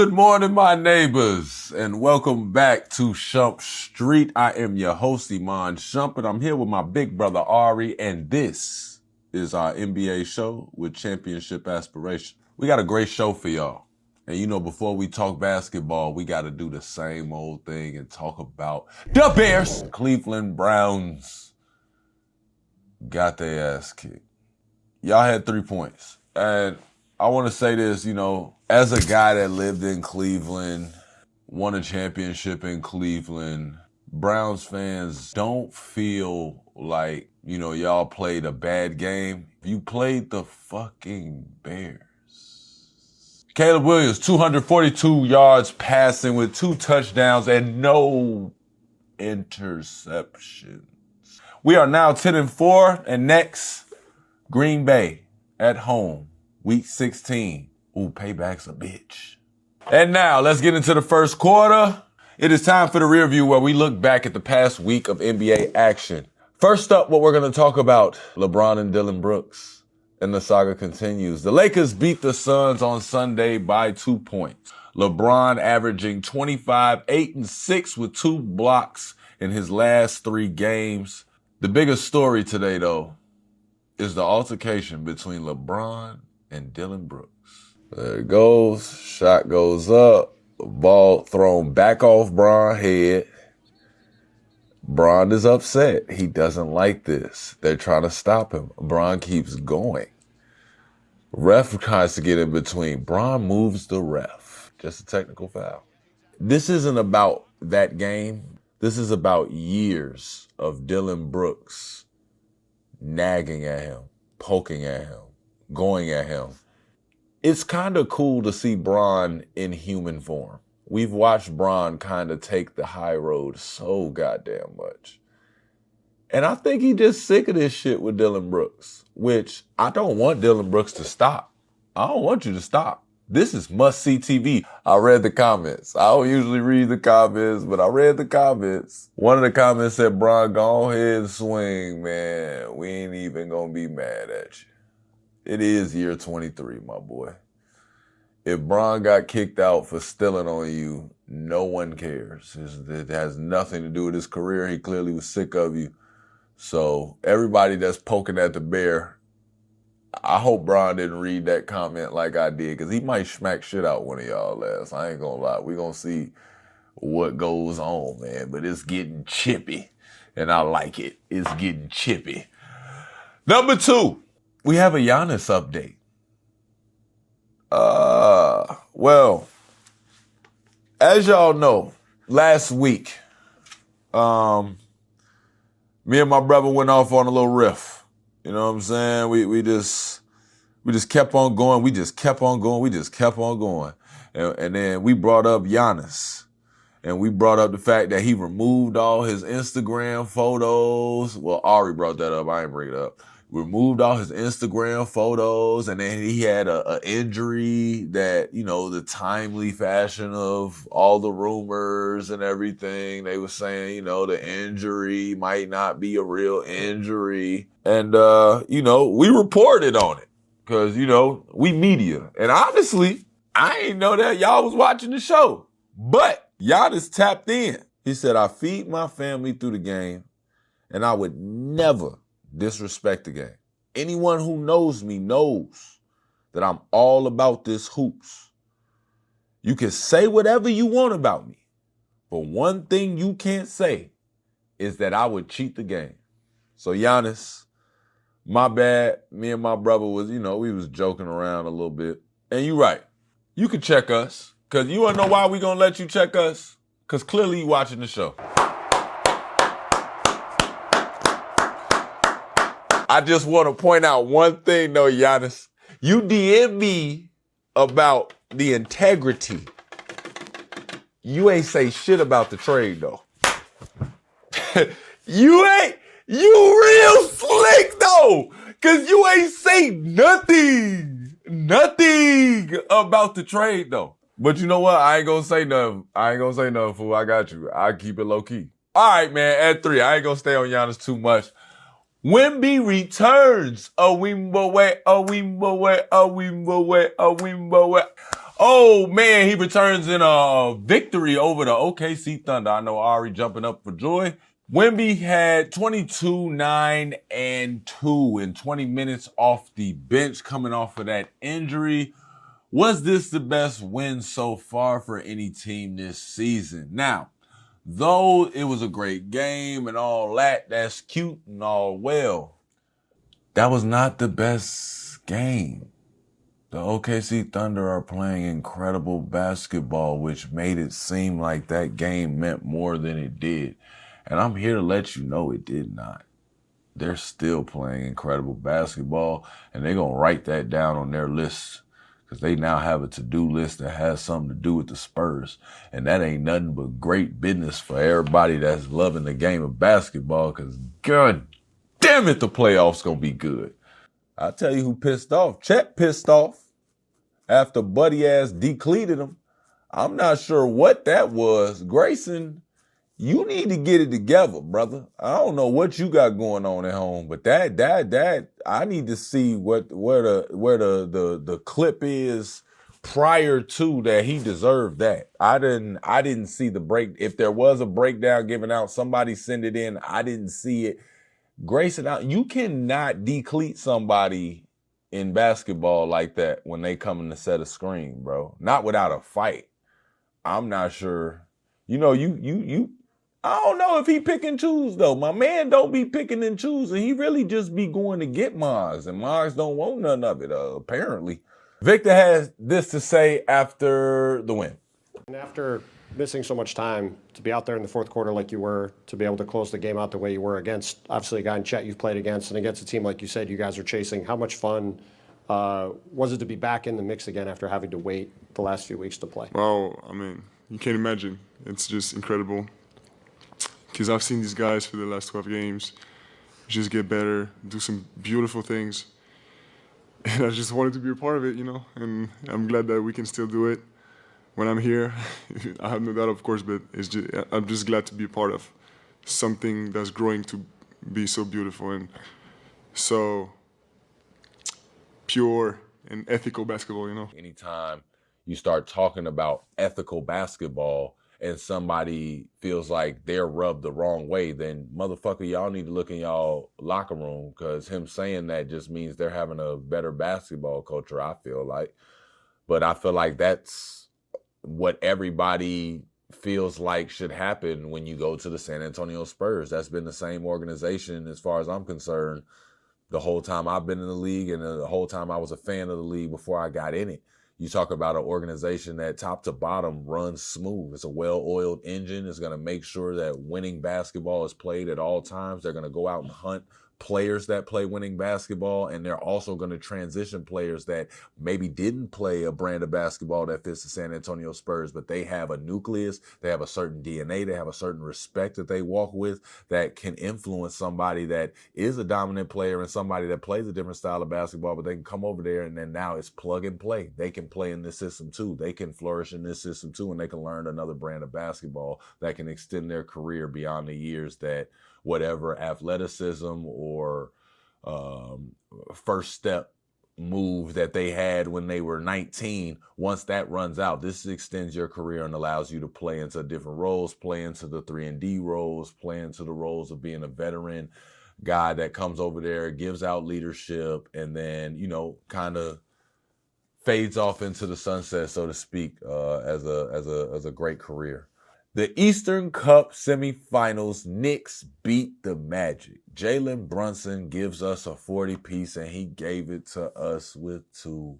Good morning, my neighbors, and welcome back to SHUMP Street. I am your host, Iman Shump, and I'm here with my big brother, Ari, and this is our NBA show with championship aspiration. We got a great show for y'all. And you know, before we talk basketball, we got to do the same old thing and talk about the Bears. Cleveland Browns got their ass kicked. Y'all had 3 points. And I want to say this, you know, as a guy that lived in Cleveland, won a championship in Cleveland, Browns fans don't feel like, you know, y'all played a bad game. You played the fucking Bears. Caleb Williams, 242 yards passing with 2 touchdowns and no interceptions. We are now 10-4, and next, Green Bay at home, week 16. Ooh, payback's a bitch. And now, let's get into the first quarter. It is time for the rear view where we look back at the past week of NBA action. First up, what we're going to talk about, LeBron and Dillon Brooks. And the saga continues. The Lakers beat the Suns on Sunday by 2 points. LeBron averaging 25, 8, and 6 with 2 blocks in his last 3 games. The biggest story today, though, is the altercation between LeBron and Dillon Brooks. There it goes. Shot goes up. Ball thrown back off Bron's head. Bron is upset. He doesn't like this. They're trying to stop him. Bron keeps going. Ref tries to get in between. Bron moves the ref. Just a technical foul. This isn't about that game. This is about years of Dillon Brooks nagging at him, poking at him, going at him. It's kind of cool to see Bron in human form. We've watched Bron kind of take the high road so goddamn much. And I think he just sick of this shit with Dillon Brooks, which I don't want Dillon Brooks to stop. I don't want you to stop. This is must-see TV. I read the comments. I don't usually read the comments, but I read the comments. One of the comments said, Bron, go ahead and swing, man. We ain't even gonna be mad at you. It is year 23, my boy. If Bron got kicked out for stealing on you, no one cares. It has nothing to do with his career. He clearly was sick of you. So everybody that's poking at the bear, I hope Bron didn't read that comment like I did, because he might smack shit out one of y'all ass. I ain't gonna lie. We gonna see what goes on, man. But it's getting chippy, and I like it. It's getting chippy. Number 2, we have a Giannis update. Well, as y'all know, last week, me and my brother went off on a little riff. You know what I'm saying? We just kept on going. We just kept on going. And then we brought up Giannis. And we brought up the fact that he removed all his Instagram photos. Well, Ari brought that up. I ain't bring it up. Removed all his Instagram photos, and then he had a injury that, you know, the timely fashion of all the rumors and everything. They were saying, you know, the injury might not be a real injury. And, you know, we reported on it because, you know, we media. And honestly, I ain't know that y'all was watching the show. But Giannis tapped in. He said, I feed my family through the game, and I would never disrespect the game. Anyone who knows me knows that I'm all about this hoops. You can say whatever you want about me, but one thing you can't say is that I would cheat the game. So Giannis, my bad. Me and my brother was, you know, we was joking around a little bit. And you're right. You can check us, because you want to know why we gonna let you check us? Because clearly you watching the show. I just want to point out one thing, though, Giannis. You DM me about the integrity. You ain't say shit about the trade, though. You real slick, though, because you ain't say nothing about the trade, though. But you know what? I ain't going to say nothing, fool. I got you. I keep it low key. All right, man, at 3. I ain't going to stay on Giannis too much. Wemby returns. A Wemby. Oh, man, he returns in a victory over the OKC Thunder. I know Ari jumping up for joy. Wemby had 22, 9, and 2 in 20 minutes off the bench coming off of that injury. Was this the best win so far for any team this season? Now, though it was a great game and all that, that's cute and all well, that was not the best game. The OKC Thunder are playing incredible basketball, which made it seem like that game meant more than it did. And I'm here to let you know it did not. They're still playing incredible basketball, and they're going to write that down on their list because they now have a to-do list that has something to do with the Spurs. And that ain't nothing but great business for everybody that's loving the game of basketball because, God damn it, the playoffs going to be good. I'll tell you who pissed off. Chet pissed off after Buddy ass decleated him. I'm not sure what that was. Grayson, you need to get it together, brother. I don't know what you got going on at home, but that I need to see where the clip is prior to that. He deserved that. I didn't see the break. If there was a breakdown given out, somebody send it in. I didn't see it. Grayson, you cannot decleat somebody in basketball like that when they come in to set a screen, bro. Not without a fight. I'm not sure. You know, I don't know if he pick and choose, though. My man don't be picking and choosing. He really just be going to get Mars, and Mars don't want none of it, apparently. Victor has this to say after the win. And after missing so much time, to be out there in the fourth quarter like you were, to be able to close the game out the way you were against, obviously, a guy in Chet you've played against, and against a team, like you said, you guys are chasing. How much fun was it to be back in the mix again after having to wait the last few weeks to play? Well, I mean, you can't imagine. It's just incredible. Because I've seen these guys for the last 12 games just get better, do some beautiful things. And I just wanted to be a part of it, you know, and I'm glad that we can still do it when I'm here. I have no doubt, of course, but I'm just glad to be a part of something that's growing to be so beautiful and so pure and ethical basketball, you know. Anytime you start talking about ethical basketball and somebody feels like they're rubbed the wrong way, then motherfucker, y'all need to look in y'all locker room, because him saying that just means they're having a better basketball culture, I feel like. But I feel like that's what everybody feels like should happen when you go to the San Antonio Spurs. That's been the same organization, as far as I'm concerned, the whole time I've been in the league and the whole time I was a fan of the league before I got in it. You talk about an organization that top to bottom runs smooth. It's a well-oiled engine. It's going to make sure that winning basketball is played at all times. They're going to go out and hunt players that play winning basketball, and they're also going to transition players that maybe didn't play a brand of basketball that fits the San Antonio Spurs, but they have a nucleus, they have a certain DNA, they have a certain respect that they walk with that can influence somebody that is a dominant player and somebody that plays a different style of basketball, but they can come over there and then now it's plug and play. They can play in this system too. They can flourish in this system too, and they can learn another brand of basketball that can extend their career beyond the years that whatever athleticism or first step move that they had when they were 19, once that runs out, this extends your career and allows you to play into different roles, play into the 3-and-D roles, play into the roles of being a veteran guy that comes over there, gives out leadership, and then, you know, kind of fades off into the sunset, so to speak, as a great career. The Eastern Cup semifinals, Knicks beat the Magic. Jalen Brunson gives us a 40-piece, and he gave it to us with 2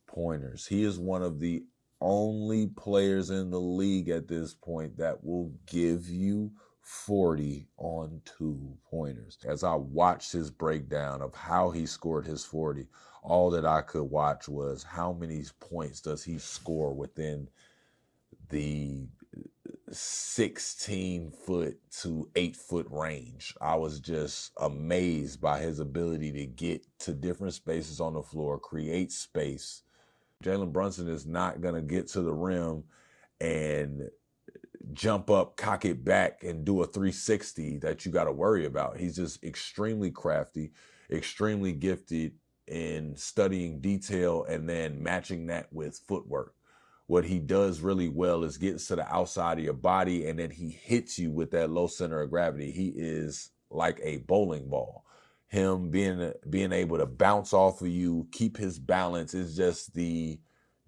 pointers. He is one of the only players in the league at this point that will give you 40 on 2 pointers. As I watched his breakdown of how he scored his 40, all that I could watch was how many points does he score within the 16-foot to 8-foot range. I was just amazed by his ability to get to different spaces on the floor, create space. Jalen Brunson is not going to get to the rim and jump up, cock it back, and do a 360 that you got to worry about. He's just extremely crafty, extremely gifted in studying detail and then matching that with footwork. what he does really well is gets to the outside of your body, and then he hits you with that low center of gravity. He is like a bowling ball. Him being able to bounce off of you, keep his balance is just the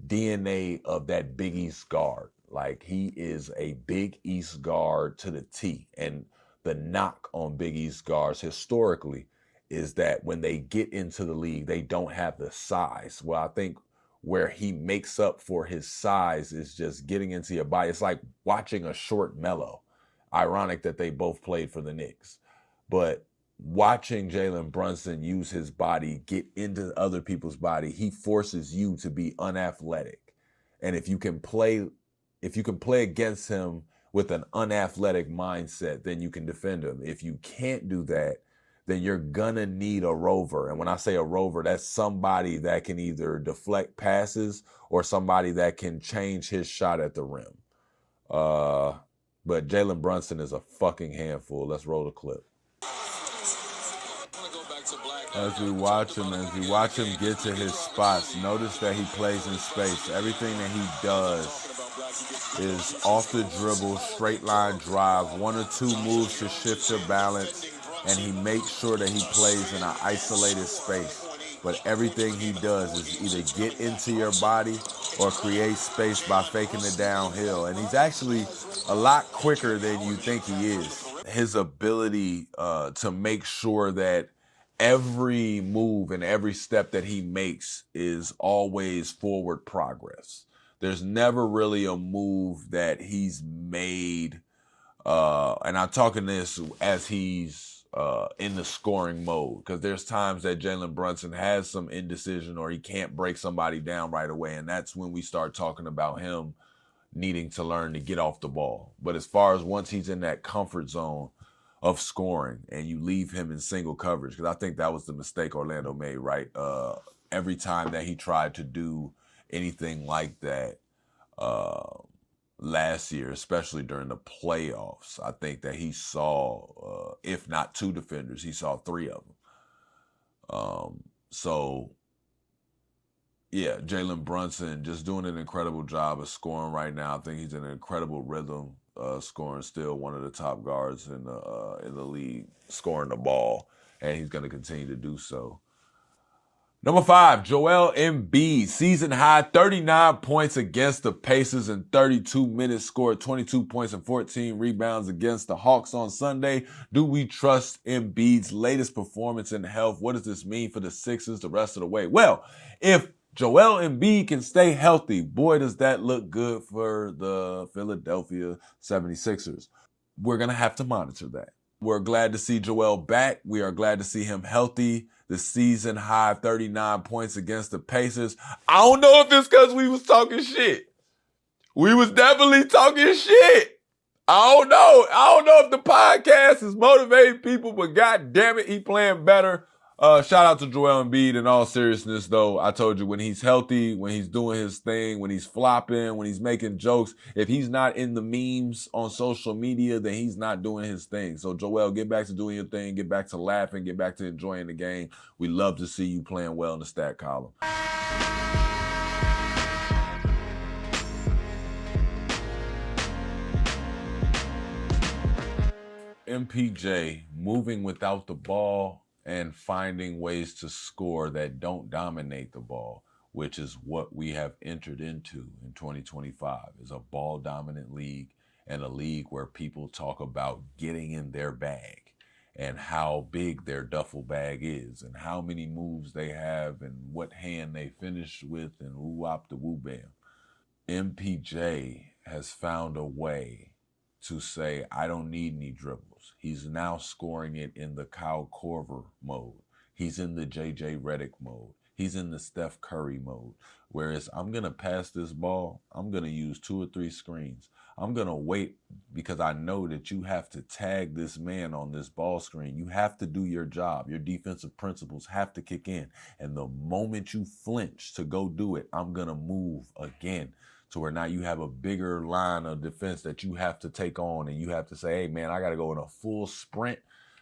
DNA of that Big East guard. Like, he is a Big East guard to the T. And the knock on Big East guards historically is that when they get into the league, they don't have the size. Well, I think where he makes up for his size is just getting into your body. It's like watching a short Melo. Ironic that they both played for the Knicks. But watching Jalen Brunson use his body, get into other people's body, he forces you to be unathletic. And if you can play against him with an unathletic mindset, then you can defend him. If you can't do that, then you're gonna need a rover. And when I say a rover, that's somebody that can either deflect passes or somebody that can change his shot at the rim. But Jalen Brunson is a fucking handful. Let's roll the clip. As we watch him get to his spots, notice that he plays in space. Everything that he does is off the dribble, straight line drive, one or two moves to shift your balance, and he makes sure that he plays in an isolated space. But everything he does is either get into your body or create space by faking it downhill. And he's actually a lot quicker than you think he is. His ability to make sure that every move and every step that he makes is always forward progress. There's never really a move that he's made, and I'm talking this as he's in the scoring mode, because there's times that Jalen Brunson has some indecision or he can't break somebody down right away, and that's when we start talking about him needing to learn to get off the ball. But as far as once he's in that comfort zone of scoring and you leave him in single coverage, because I think that was the mistake Orlando made, right? Every time that he tried to do anything like that last year, especially during the playoffs, I think that he saw, if not two defenders, he saw three of them. So, yeah, Jalen Brunson just doing an incredible job of scoring right now. I think he's in an incredible rhythm, scoring, still one of the top guards in the league, scoring the ball, and he's going to continue to do so. Number 5, Joel Embiid, season high 39 points against the Pacers in 32 minutes, scored 22 points and 14 rebounds against the Hawks on Sunday. Do we trust Embiid's latest performance and health? What does this mean for the Sixers the rest of the way? Well, if Joel Embiid can stay healthy, boy, does that look good for the Philadelphia 76ers. We're going to have to monitor that. We're glad to see Joel back. We are glad to see him healthy. The season high 39 points against the Pacers. I don't know if it's because we was talking shit. We was definitely talking shit. I don't know if the podcast is motivating people, but god damn it, he playing better. Shout out to Joel Embiid. In all seriousness, though, I told you, when he's healthy, when he's doing his thing, when he's flopping, when he's making jokes, if he's not in the memes on social media, then he's not doing his thing. So, Joel, get back to doing your thing, get back to laughing, get back to enjoying the game. We love to see you playing well in the stat column. MPJ moving without the ball and finding ways to score that don't dominate the ball, which is what we have entered into in 2025, is a ball-dominant league and a league where people talk about getting in their bag and how big their duffel bag is and how many moves they have and what hand they finish with and woo-wop the woo-bam. MPJ has found a way to say, I don't need any dribbles. He's now scoring it in the Kyle Korver mode. He's in the JJ Redick mode. He's in the Steph Curry mode. Whereas I'm going to pass this ball, I'm going to use 2 or 3 screens. I'm going to wait because I know that you have to tag this man on this ball screen. You have to do your job. Your defensive principles have to kick in. And the moment you flinch to go do it, I'm going to move again. To where now you have a bigger line of defense that you have to take on, and you have to say, hey, man, I got to go in a full sprint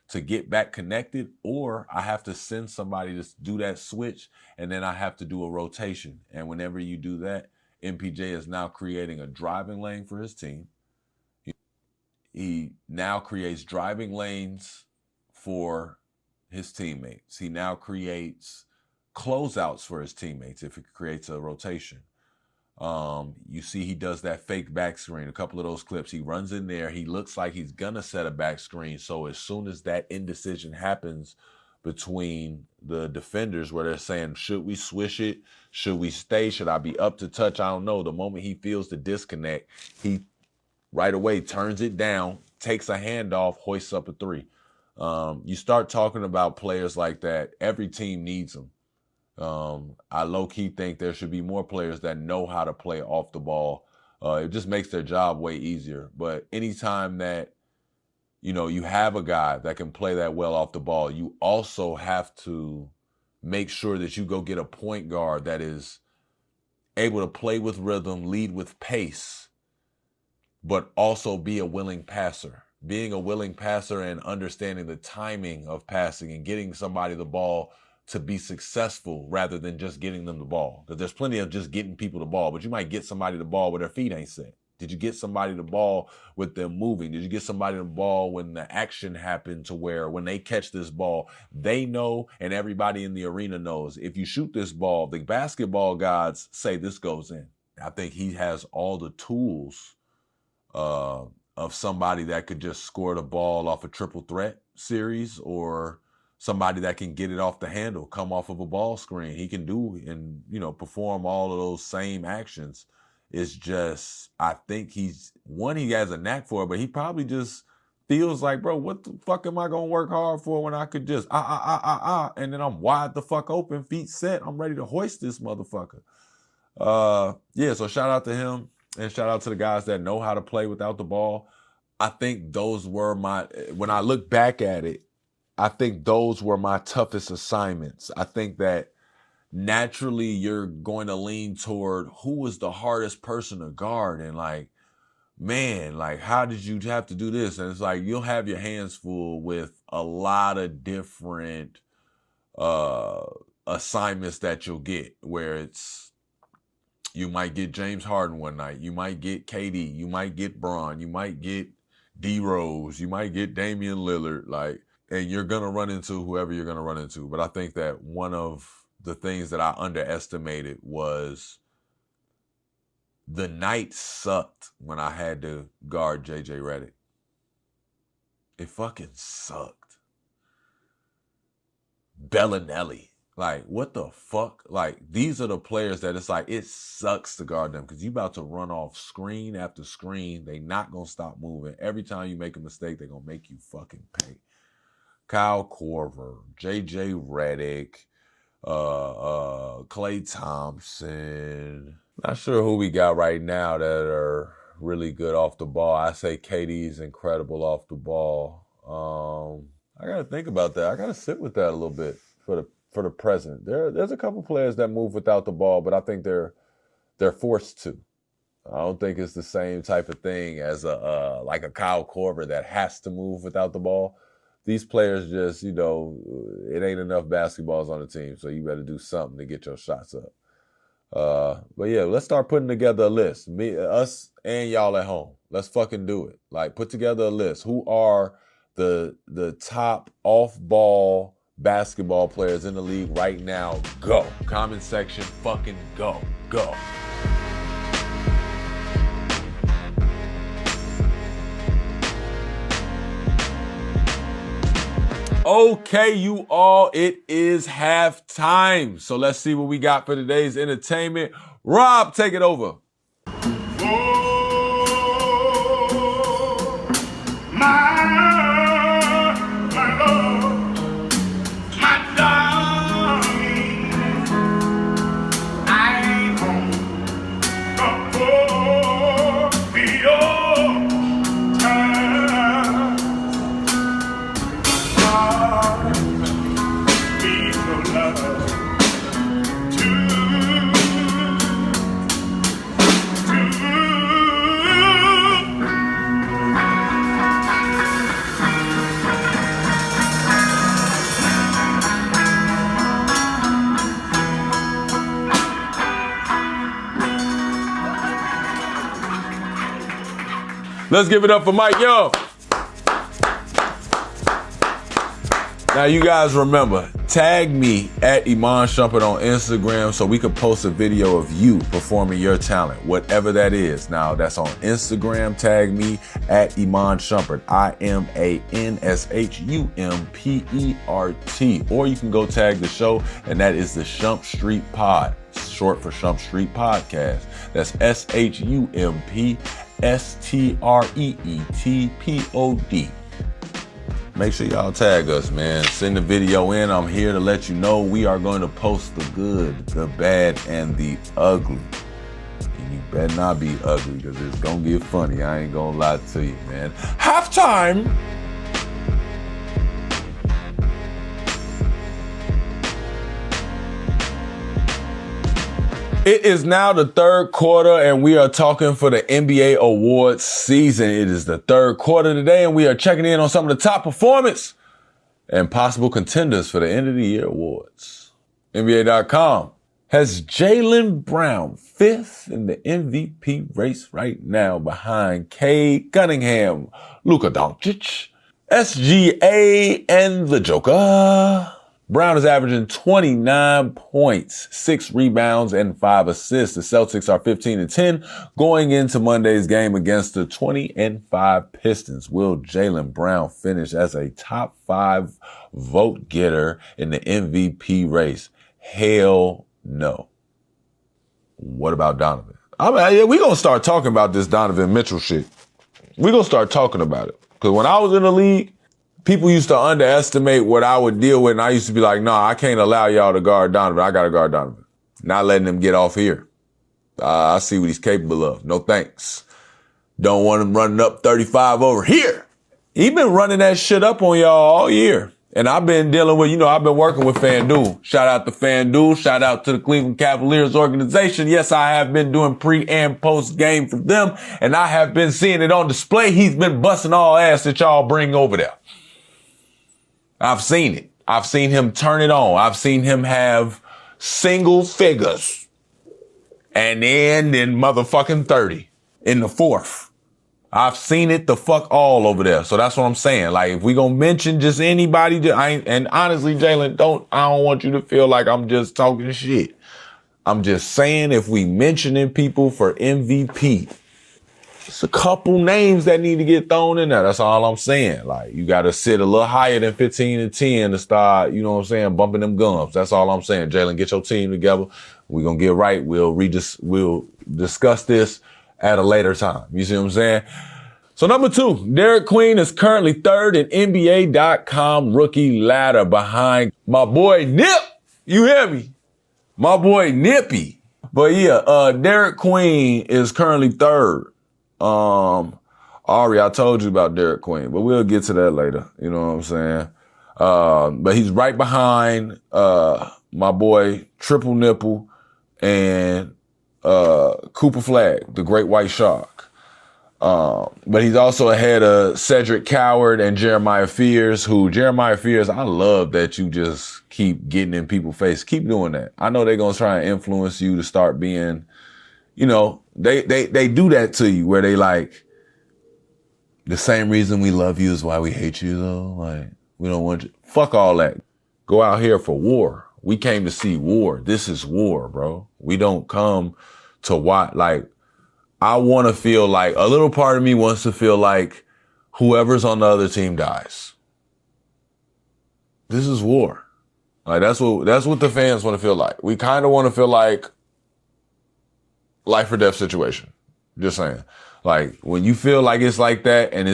to get back connected, or I have to send somebody to do that switch, and then I have to do a rotation. And whenever you do that, MPJ is now creating a driving lane for his team. He now creates driving lanes for his teammates. He now creates closeouts for his teammates if it creates a rotation. You see he does that fake back screen. A couple of those clips, he runs in there. He looks like he's going to set a back screen. So as soon as that indecision happens between the defenders where they're saying, should we swish it? Should we stay? Should I be up to touch? I don't know. The moment he feels the disconnect, he right away turns it down, takes a handoff, hoists up a three. You start talking about players like that, every team needs them. I low-key think there should be more players that know how to play off the ball. It just makes their job way easier. But anytime that, you have a guy that can play that well off the ball, you also have to make sure that you go get a point guard that is able to play with rhythm, lead with pace, but also be a willing passer. Being a willing passer and understanding the timing of passing and getting somebody the ball to be successful rather than just getting them the ball. Because there's plenty of just getting people the ball, but you might get somebody the ball where their feet ain't set. Did you get somebody the ball with them moving? Did you get somebody the ball when the action happened to where when they catch this ball, they know and everybody in the arena knows if you shoot this ball, the basketball gods say this goes in. I think he has all the tools of somebody that could just score the ball off a triple threat series or somebody that can get it off the handle, come off of a ball screen. He can do and, perform all of those same actions. It's just, I think he has a knack for it, but he probably just feels like, bro, what the fuck am I going to work hard for when I could just, and then I'm wide the fuck open, feet set. I'm ready to hoist this motherfucker. So shout out to him and shout out to the guys that know how to play without the ball. I think those were when I look back at it, I think those were my toughest assignments. I think that naturally you're going to lean toward who was the hardest person to guard and how did you have to do this? And it's like you'll have your hands full with a lot of different assignments that you'll get where you might get James Harden one night, you might get KD, you might get Bron, you might get D Rose, you might get Damian Lillard, and you're going to run into whoever you're going to run into. But I think that one of the things that I underestimated was the night sucked when I had to guard JJ Redick. It fucking sucked. Bellinelli. What the fuck? These are the players that it's it sucks to guard them because you about to run off screen after screen. They not going to stop moving. Every time you make a mistake, they're going to make you fucking pay. Kyle Korver, JJ Redick, Klay Thompson. Not sure who we got right now that are really good off the ball. I say KD's incredible off the ball. I got to think about that. I got to sit with that a little bit for the present. There's a couple players that move without the ball, but I think they're forced to. I don't think it's the same type of thing as a Kyle Korver that has to move without the ball. These players just, it ain't enough basketballs on the team, so you better do something to get your shots up. But yeah, let's start putting together a list. Us and y'all at home. Let's fucking do it. Put together a list. Who are the top off-ball basketball players in the league right now? Go. Comment section, fucking go. Go. Okay, you all, it is halftime. So let's see what we got for today's entertainment. Rob, take it over. Let's give it up for Mike Young. Now, you guys remember, tag me at Iman Shumpert on Instagram so we could post a video of you performing your talent, whatever that is. Now, that's on Instagram. Tag me at Iman Shumpert, IMANSHUMPERT. Or you can go tag the show, and that is the SHUMP Street Pod, short for SHUMP Street Podcast. That's SHUMPSTREETPOD. Make sure y'all tag us, man. Send the video in. I'm here to let you know we are going to post the good, the bad, and the ugly. And you better not be ugly, because it's going to get funny. I ain't going to lie to you, man. Halftime! It is now the third quarter, and we are talking for the NBA awards season. It is the third quarter today, and we are checking in on some of the top performance and possible contenders for the end of the year awards. NBA.com has Jalen Brown fifth in the MVP race right now, behind Cade Cunningham, Luka Doncic, SGA, and the Joker. Brown is averaging 29 points, 6 rebounds, and 5 assists. The Celtics are 15-10 going into Monday's game against the 20-5 Pistons. Will Jalen Brown finish as a top 5 vote getter in the MVP race? Hell no. What about Donovan? We're going to start talking about this Donovan Mitchell shit. We're going to start talking about it. Because when I was in the league, people used to underestimate what I would deal with, and I used to be like, no, I can't allow y'all to guard Donovan. I got to guard Donovan. Not letting him get off here. I see what he's capable of. No thanks. Don't want him running up 35 over here. He been running that shit up on y'all all year. And I've been dealing with, I've been working with FanDuel. Shout out to FanDuel. Shout out to the Cleveland Cavaliers organization. Yes, I have been doing pre and post game for them, and I have been seeing it on display. He's been busting all ass that y'all bring over there. I've seen it. I've seen him turn it on. I've seen him have single figures and then motherfucking 30 in the fourth. I've seen it the fuck all over there. So that's what I'm saying. Like, if we gonna mention just anybody, and honestly, Jalen, I don't want you to feel like I'm just talking shit. I'm just saying, if we mentioning people for MVP, it's a couple names that need to get thrown in there. That's all I'm saying. Like, you got to sit a little higher than 15-10 to start, bumping them gums. That's all I'm saying. Jalen, get your team together. We're going to get right. We'll discuss this at a later time. You see what I'm saying? So number 2, Derek Queen is currently third in NBA.com rookie ladder, behind my boy Nip. You hear me? My boy Nippy. But yeah, Derek Queen is currently third. Ari, I told you about Derek Queen, but we'll get to that later. You know what I'm saying? But he's right behind my boy Triple Nipple and Cooper Flag, the Great White Shark. But he's also ahead of Cedric Coward and Jeremiah Fears, Jeremiah Fears, I love that you just keep getting in people's face. Keep doing that. I know they're going to try and influence you to start being, they do that to you, where they like, the same reason we love you is why we hate you, though. Like, we don't want you. Fuck all that. Go out here for war. We came to see war. This is war, bro. We don't come to watch. Like, I want to feel like, a little part of me wants to feel like whoever's on the other team dies. This is war. Like, that's what the fans want to feel like. We kind of want to feel like life or death situation. Just saying. Like, when you feel like it's like that and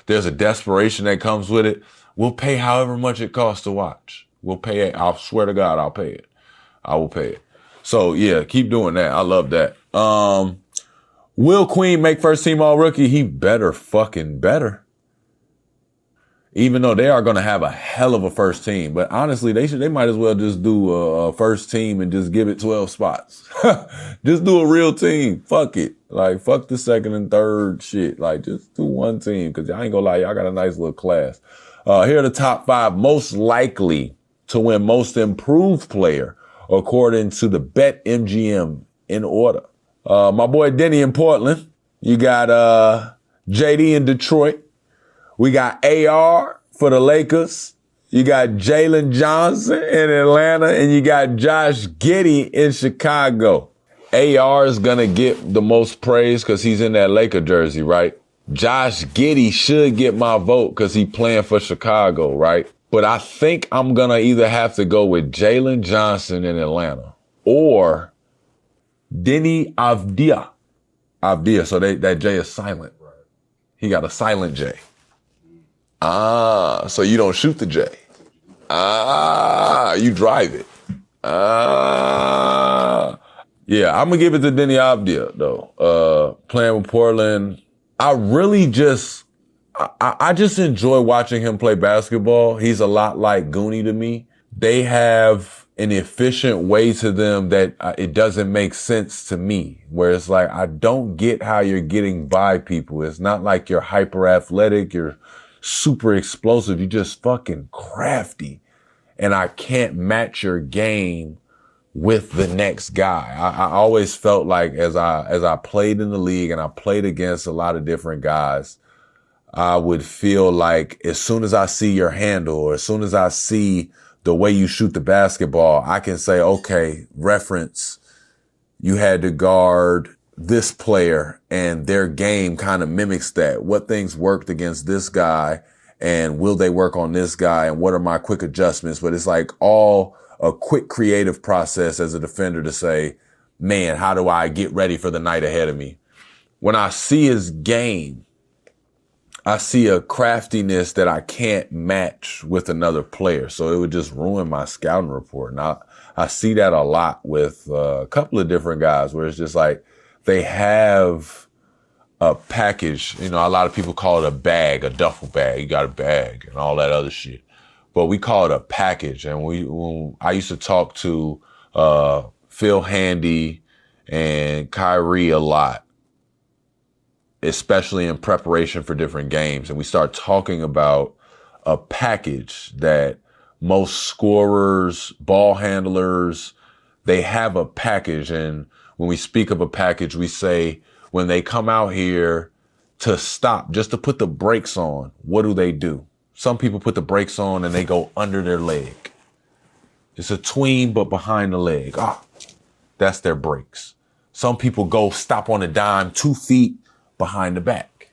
there's a desperation that comes with it, we'll pay however much it costs to watch. We'll pay it. I swear to God, I'll pay it. I will pay it. So yeah, keep doing that. I love that. Will Queen make first team all rookie? He better. Even though they are going to have a hell of a first team. But honestly, they might as well just do a first team and just give it 12 spots. Just do a real team. Fuck it. Like, fuck the second and third shit. Like, just do one team. Cause I ain't gonna lie, y'all got a nice little class. Here are the top 5 most likely to win most improved player, according to the BetMGM in order. My boy Denny in Portland. You got JD in Detroit. We got AR for the Lakers. You got Jalen Johnson in Atlanta, and you got Josh Giddey in Chicago. AR is going to get the most praise because he's in that Laker jersey, right? Josh Giddey should get my vote because he's playing for Chicago, right? But I think I'm going to either have to go with Jalen Johnson in Atlanta or Denny Avdia. So that J is silent. He got a silent J. So you don't shoot the J. You drive it. Yeah, I'm going to give it to Denny Avdia, though. Playing with Portland, I really just enjoy watching him play basketball. He's a lot like Goonie to me. They have an efficient way to them that it doesn't make sense to me, where it's like, I don't get how you're getting by people. It's not like you're hyper athletic, you're super explosive, you're just fucking crafty. And I can't match your game with the next guy. I always felt like as I played in the league and I played against a lot of different guys, I would feel like as soon as I see your handle or as soon as I see the way you shoot the basketball, I can say, okay, reference, you had to guard this player and their game kind of mimics that. What things worked against this guy and will they work on this guy and what are my quick adjustments? But it's like all a quick creative process as a defender to say, man, how do I get ready for the night ahead of me? When I see his game, I see a craftiness that I can't match with another player. So it would just ruin my scouting report. And I see that a lot with a couple of different guys where it's just like they have a package. You know, a lot of people call it a bag, a duffel bag. You got a bag and all that other shit. But we call it a package. And when I used to talk to Phil Handy and Kyrie a lot, especially in preparation for different games. And we start talking about a package that most scorers, ball handlers, they have a package. And when we speak of a package, we say when they come out here to stop, just to put the brakes on, what do? Some people put the brakes on and they go under their leg. It's a tween, but behind the leg. That's their brakes. Some people go stop on a dime 2 feet behind the back.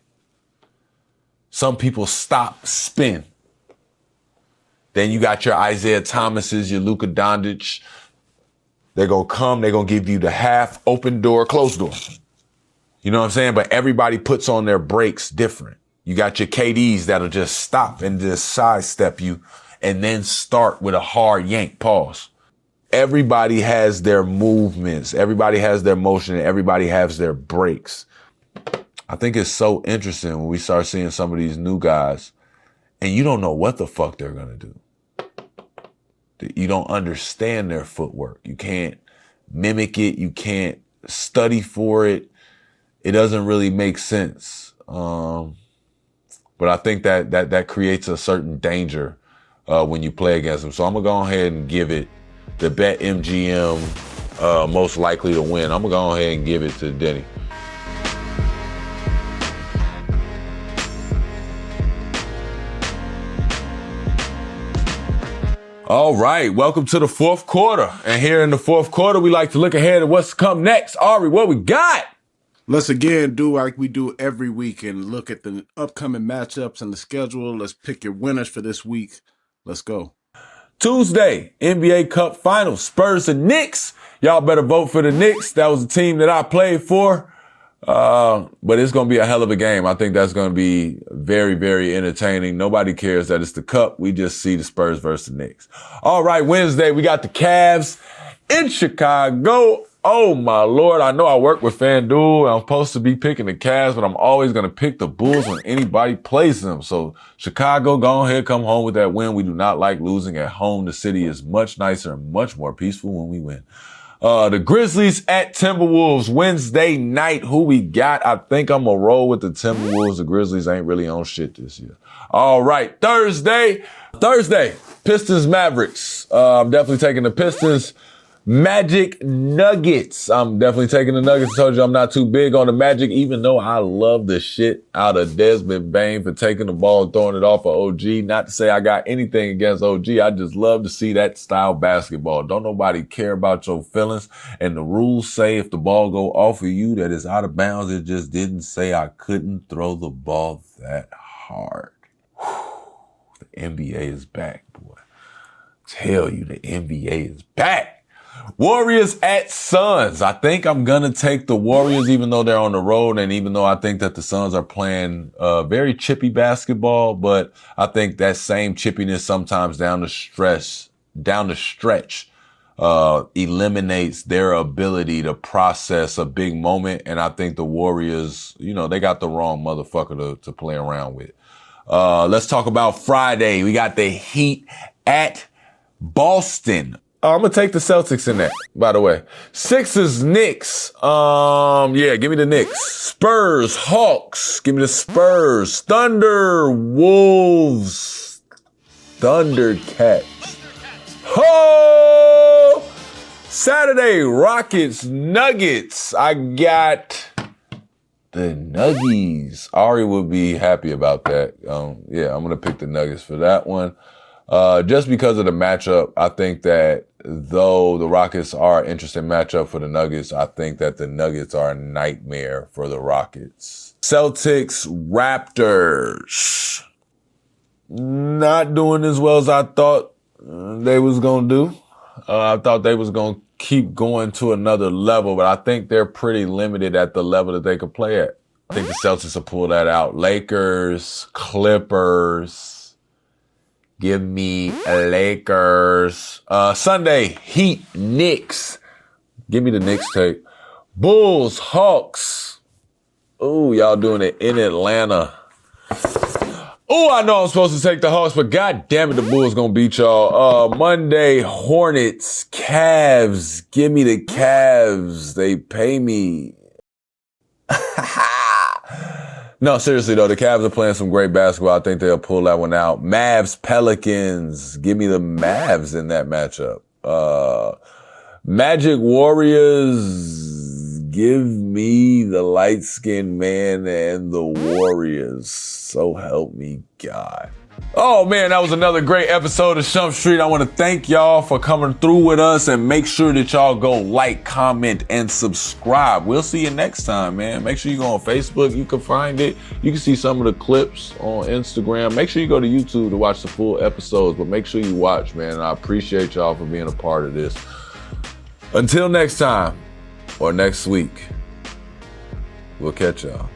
Some people stop, spin. Then you got your Isaiah Thomases, your Luka Doncic. They're going to come, they're going to give you the half open door, closed door. You know what I'm saying? But everybody puts on their brakes different. You got your KDs that'll just stop and just sidestep you and then start with a hard yank, pause. Everybody has their movements. Everybody has their motion. And everybody has their brakes. I think it's so interesting when we start seeing some of these new guys and you don't know what the fuck they're going to do. You don't understand their footwork. You can't mimic it. You can't study for it. It doesn't really make sense. But I think that creates a certain danger when you play against them. So I'm going to go ahead and give it the bet MGM most likely to win. I'm going to go ahead and give it to Denny. All right, welcome to the fourth quarter. And here in the fourth quarter, we like to look ahead at what's come next. Ari, what we got? Let's again do like we do every week and look at the upcoming matchups and the schedule. Let's pick your winners for this week. Let's go. Tuesday, NBA Cup Finals, Spurs and Knicks. Y'all better vote for the Knicks. That was the team that I played for. But it's going to be a hell of a game. I think that's going to be very, very entertaining. Nobody cares that it's the Cup. We just see the Spurs versus the Knicks. All right, Wednesday, we got the Cavs in Chicago. Oh, my Lord. I know I work with FanDuel, and I'm supposed to be picking the Cavs, but I'm always going to pick the Bulls when anybody plays them. So Chicago, go ahead, come home with that win. We do not like losing at home. The city is much nicer and much more peaceful when we win. The Grizzlies at Timberwolves Wednesday night. Who we got? I think I'm going to roll with the Timberwolves. The Grizzlies ain't really on shit this year. All right. Thursday, Pistons Mavericks. I'm definitely taking the Pistons. Magic Nuggets. I'm definitely taking the Nuggets. I told you I'm not too big on the Magic, even though I love the shit out of Desmond Bane for taking the ball and throwing it off of OG. Not to say I got anything against OG. I just love to see that style basketball. Don't nobody care about your feelings. And the rules say if the ball go off of you that is out of bounds, it just didn't say I couldn't throw the ball that hard. Whew. The NBA is back, boy. Tell you the NBA is back. Warriors at Suns. I think I'm going to take the Warriors even though they're on the road and even though I think that the Suns are playing very chippy basketball, but I think that same chippiness sometimes down the stretch eliminates their ability to process a big moment. And I think the Warriors, you know, they got the wrong motherfucker to play around with. Let's talk about Friday. We got the Heat at Boston. I'm going to take the Celtics in that, by the way. Sixers, Knicks. Yeah, give me the Knicks. Spurs, Hawks. Give me the Spurs. Thunder, Wolves. Thundercats. Ho! Saturday, Rockets, Nuggets. I got the Nuggies. Ari would be happy about that. Yeah, I'm going to pick the Nuggets for that one. Just because of the matchup, I think that though the Rockets are an interesting matchup for the Nuggets, I think that the Nuggets are a nightmare for the Rockets. Celtics, Raptors. Not doing as well as I thought they was going to do. I thought they was going to keep going to another level, but I think they're pretty limited at the level that they could play at. I think the Celtics will pull that out. Lakers, Clippers. Give me Lakers. Sunday, Heat, Knicks. Give me the Knicks tape. Bulls, Hawks. Ooh, y'all doing it in Atlanta. Ooh, I know I'm supposed to take the Hawks, but god damn it, the Bulls gonna beat y'all. Monday, Hornets, Cavs. Give me the Cavs. They pay me. No, seriously though, the Cavs are playing some great basketball. I think they'll pull that one out. Mavs, Pelicans. Give me the Mavs in that matchup. Magic, Warriors. Give me the light-skinned man and the Warriors. So help me God. Oh man, that was another great episode of Shump Street. I want to thank y'all for coming through with us and make sure that y'all go like, comment, and subscribe. We'll see you next time, man. Make sure you go on Facebook. You can find it. You can see some of the clips on Instagram. Make sure you go to YouTube to watch the full episodes, but make sure you watch, man. I appreciate y'all for being a part of this. Until next time or next week, we'll catch y'all.